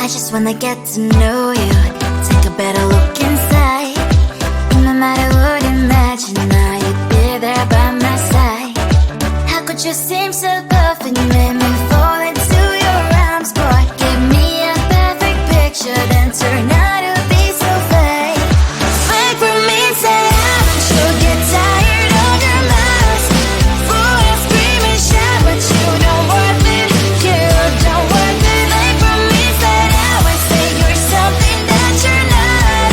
just wanna get to know you. Take a better look inside. No matter what, imagine now you'd be there by my side. How could you seem so perfect? You made me fall into your arms, boy. Give me a perfect picture, then turn out to be so fake. Fake for me, say you'll get tired of your mask. Fool and scream and shout, but you don't worth it. You don't worth it. Fake for me, say you're something that you're not.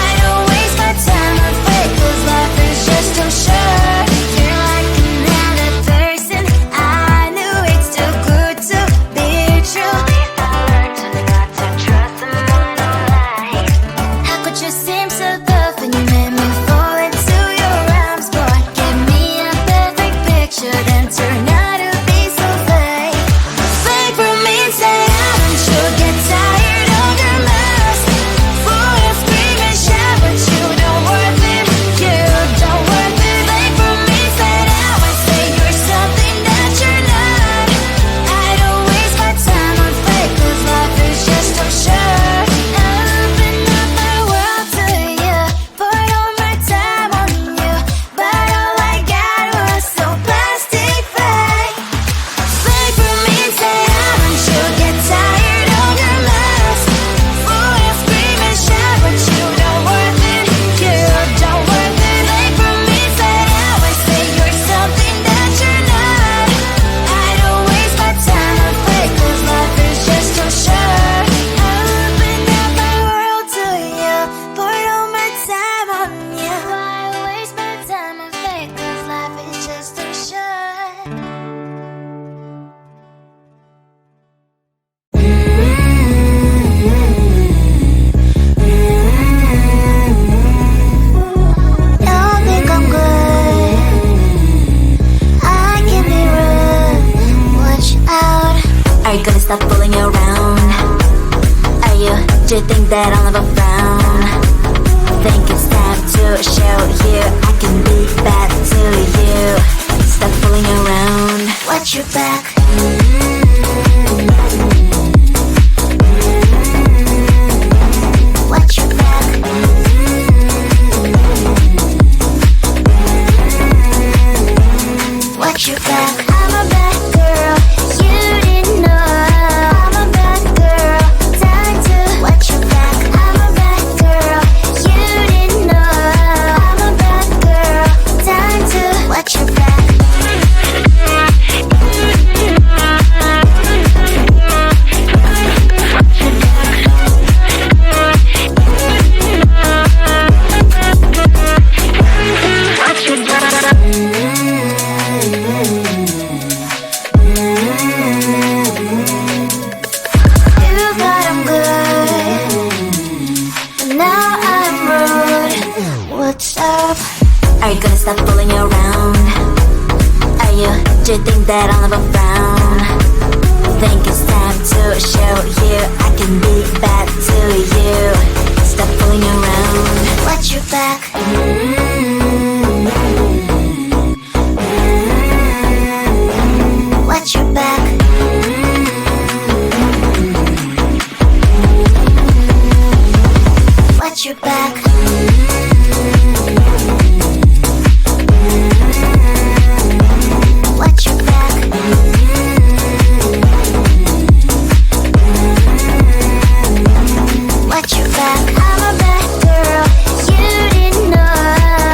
I don't waste my time on fake, 'cause life is just too short. You're like another person. I knew it's too good to be true. I learned to not to trust someone online. How could you seem so perfect? You made me fall into your arms, boy. Give me a perfect picture, then turn out to be so fake. Fake for me, say you'll get tired of your mask. Fool and scream and shout, but you don't worth it. You don't worth it. Fake for me, say you're something that you're not. I don't waste my time on fake, 'cause life is just too short. I open up my world to you, poured all my time on you, but all I got was so plastic fake. Fake for me, say you'll get tired of your mask. Fool and scream and shout, but you don't worth it. You don't worth it. Fake for me, say you're something that you're not. I don't waste my time on fake, 'cause life is just too short. I opened up my world to you, poured all my time on you. Why waste my time on fake, 'cause life is just too short. Don't think I'm good. I can be rude. Watch out. Are you gonna stop fooling around? Are you? Do you think that I'll never frown? Think it's time to show you I can be bad to you. Stop fooling around. Watch your back. Watch your back. Watch your back. I'm a bad girl. You didn't know. I'm a bad girl. Time to watch your back. I'm a bad girl. You didn't know. I'm a bad girl. Time to watch your back. You thought I'm good, but now I'm rude. What's up? Are you gonna stop fooling around? Are you? Do you think that I'll never frown? Think it's time to show you I can be bad to you. Stop fooling around. Watch your back. Watch your back. Watch your back. Watch your back. Watch your back. I'm a bad girl. You didn't know.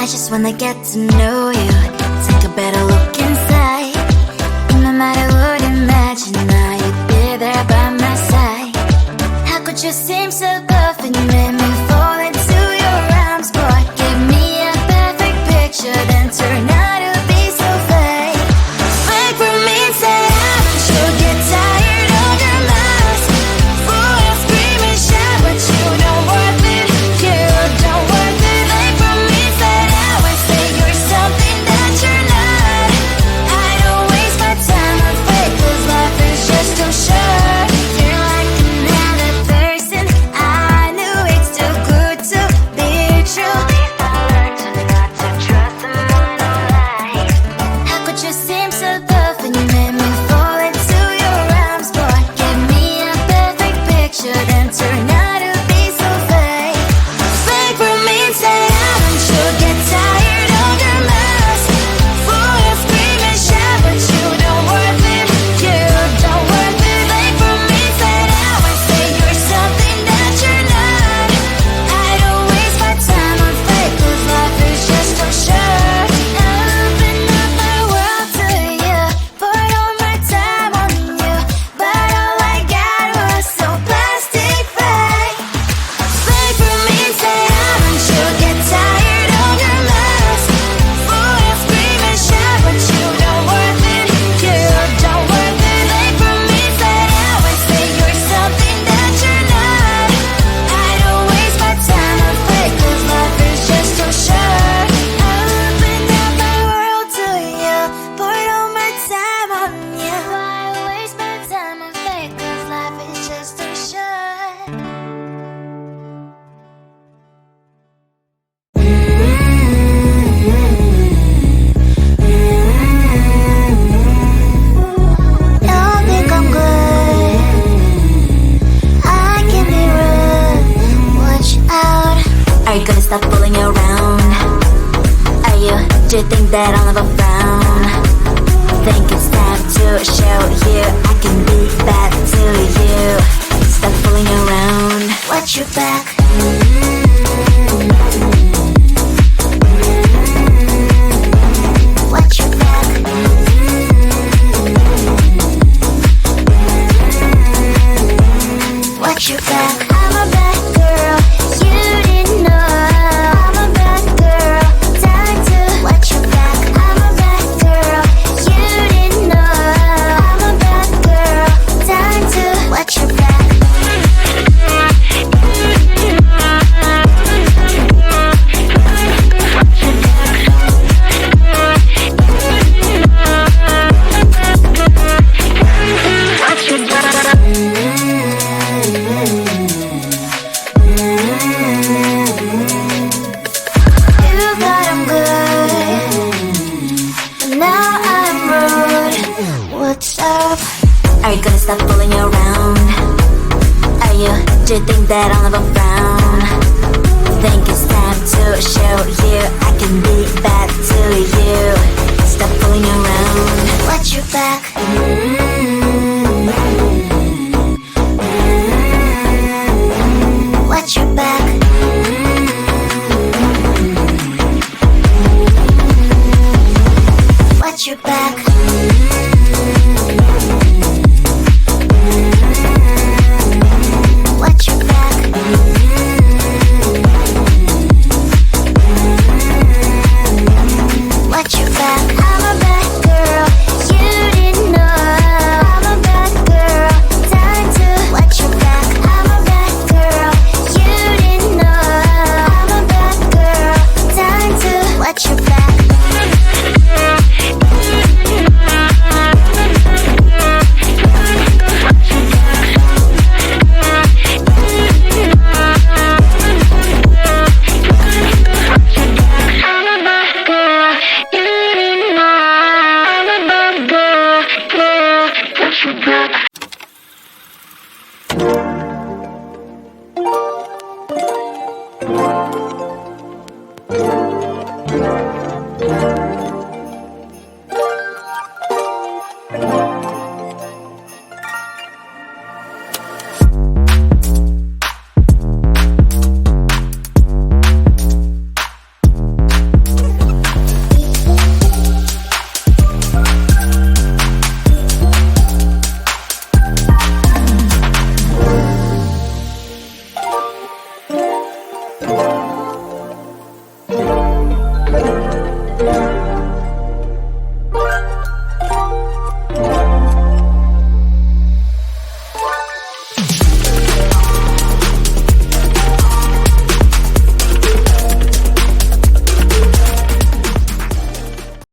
I just wanna get to know you, take a better look inside. No matter what, imagine now you'd be there by my side. How could you seem so perfect? You made me fall into your arms, boy. Give me a perfect picture, then turn out to be so fake. Fake for me, say haven't you get tired of your mask? Fool and scream and shout, but you don't worth it. You don't worth it. Fake for me, say I would say you're something that you're not. I don't waste my time on fake, 'cause life is just too short. You're like another person. I knew it's too good to be true. At least I learned to not to trust someone who lies. How could you seem so perfect? You made me fall into your arms, boy. Give me a perfect picture, then turn out to be so fake. Fake for me, say haven't you get tired of your mask? Fool and scream and shout, but you don't worth it. You don't worth it. Fake for me, say I would say you're something that you're not. I don't waste my time on fake, 'cause life is just too short. Open up my world to you, put all my time on you, but all I got was so plastic fake. Fake for me, say haven't you get tired of your mask? Fool and scream and shout, but you don't worth it. You don't worth it. Fake for me, say I would say you're something that you're not. I don't waste my time on fake, 'cause life is just too short. Open up my world to you, put all my time on you. Why waste my time on fake, 'cause life is just too short. Don't think I'm good, I can be rude, watch out. Are you gonna stop fooling around? Are you, do you think that I'll never frown? Think it's time to show you I can be bad to you. Stop fooling around, watch your back. Watch your back. Watch your back. I'm a bad girl, you didn't know. I'm a bad girl, time to watch your back. I'm a bad girl, you didn't know. I'm a bad girl, time to watch your back. You thought I'm good, but now I'm rude. What's up? Are you gonna stop fooling around? Are you, do you think that I'll never frown? Think it's time to show you I can be bad to you. Stop fooling around, watch your back. Watch your back. Watch your back.